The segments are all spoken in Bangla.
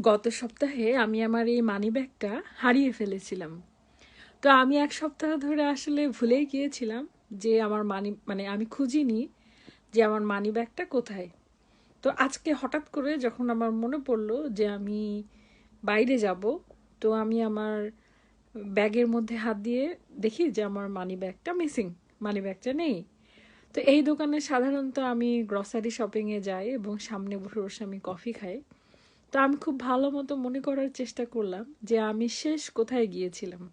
গত সপ্তাহে আমি আমার এই মানিব্যাগটা হারিয়ে ফেলেছিলাম। তো আমি ১ সপ্তাহ ধরে আসলে ভুলেই গিয়েছিলাম যে আমার মানে আমি খুঁজিনি যে আমার মানিব্যাগটা কোথায়। তো আজকে হঠাৎ করে যখন আমার মনে পড়লো যে আমি বাইরে যাব, তো আমি আমার ব্যাগের মধ্যে হাত দিয়ে দেখি যে আমার মানিব্যাগটা মিসিং, মানিব্যাগটা নেই। তো এই দোকানে সাধারণত আমি গ্রসারি শপিংয়ে যাই এবং সামনে বসে বসে আমি কফি খাই। তো আমি খুব ভালো মতো মনে করার চেষ্টা করলাম যে আমি শেষ কোথায় গিয়েছিলাম।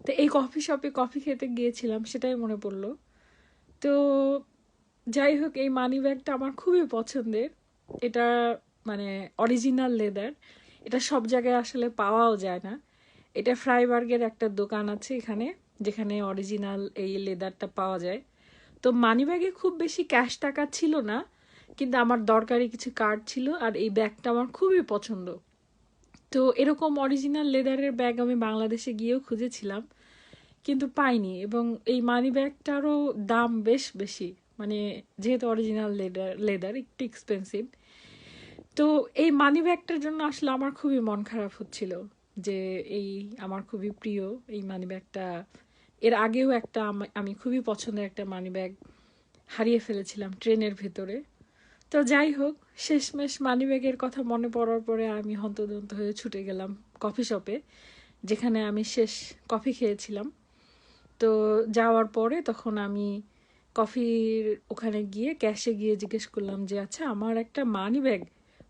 তো এই কফি শপে কফি খেতে গিয়েছিলাম সেটাই মনে পড়লো। তো যাই হোক, এই মানি ব্যাগটা আমার খুবই পছন্দের। এটা মানে অরিজিনাল লেদার। এটা সব জায়গায় আসলে পাওয়াও যায় না। এটা ফ্রাইবার্গের একটা দোকান আছে এখানে, যেখানে অরিজিনাল এই লেদারটা পাওয়া যায়। তো মানিব্যাগে খুব বেশি ক্যাশ টাকা ছিল না, কিন্তু আমার দরকারি কিছু কার্ড ছিল আর এই ব্যাগটা আমার খুবই পছন্দ। তো এরকম অরিজিনাল লেদারের ব্যাগ আমি বাংলাদেশে গিয়েও খুঁজেছিলাম, কিন্তু পাইনি। এবং এই মানি ব্যাগটারও দাম বেশ বেশি, মানে যেহেতু অরিজিনাল লেদার লেদার একটু এক্সপেন্সিভ। তো এই মানি ব্যাগটার জন্য আসলে আমার খুবই মন খারাপ হচ্ছিল যে এই আমার খুবই প্রিয় এই মানি ব্যাগটা, এর আগেও একটা আমি খুবই পছন্দের একটা মানি ব্যাগ হারিয়ে ফেলেছিলাম ট্রেনের ভেতরে। তো যাই হোক, শেষমেশ মানিব্যাগের কথা মনে পড়ার পরে আমি হন্তদন্ত হয়ে ছুটে গেলাম কফি শপে, যেখানে আমি শেষ কফি খেয়েছিলাম। তো যাওয়ার পরে তখন আমি কফির ওখানে গিয়ে ক্যাশে গিয়ে জিজ্ঞেস করলাম যে আচ্ছা, আমার একটা মানিব্যাগ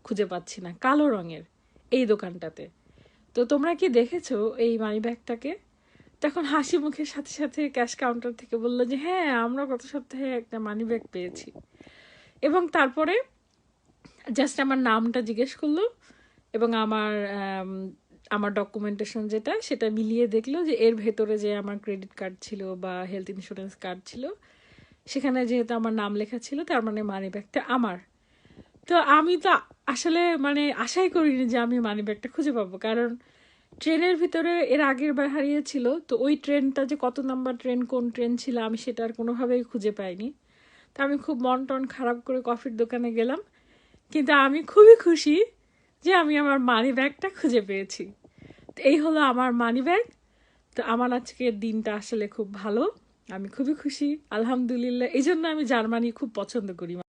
খুঁজে পাচ্ছি না কালো রঙের এই দোকানটাতে। তো তোমরা কি দেখেছো এই মানিব্যাগটাকে? তখন হাসি মুখের সাথে সাথে ক্যাশ কাউন্টার থেকে বললো যে হ্যাঁ, আমরা গত সপ্তাহে একটা মানিব্যাগ পেয়েছি। এবং তারপরে জাস্ট আমার নামটা জিজ্ঞেস করলো এবং আমার ডকুমেন্টেশন যেটা সেটা মিলিয়ে দেখলো যে এর ভেতরে যে আমার ক্রেডিট কার্ড ছিল বা হেলথ ইন্স্যুরেন্স কার্ড ছিল, সেখানে যেহেতু আমার নাম লেখা ছিল, তার মানে মানি ব্যাগটা আমার। তো আমি তো আসলে মানে আশাই করিনি যে আমি মানি ব্যাগটা খুঁজে পাবো, কারণ ট্রেনের ভিতরে এর আগের বার হারিয়েছিল। তো ওই ট্রেনটা যে কত নাম্বার ট্রেন, কোন ট্রেন ছিল, আমি সেটা আর কোনোভাবেই খুঁজে পাইনি। তো আমি খুব মন টন খারাপ করে কফির দোকানে গেলাম, কিন্তু আমি খুবই খুশি যে আমি আমার মানি ব্যাগটা খুঁজে পেয়েছি। তো এই হলো আমার মানি ব্যাগ। তো আমার আজকের দিনটা আসলে খুব ভালো, আমি খুবই খুশি, আলহামদুলিল্লাহ। এই জন্য আমি জার্মানি খুব পছন্দ করি।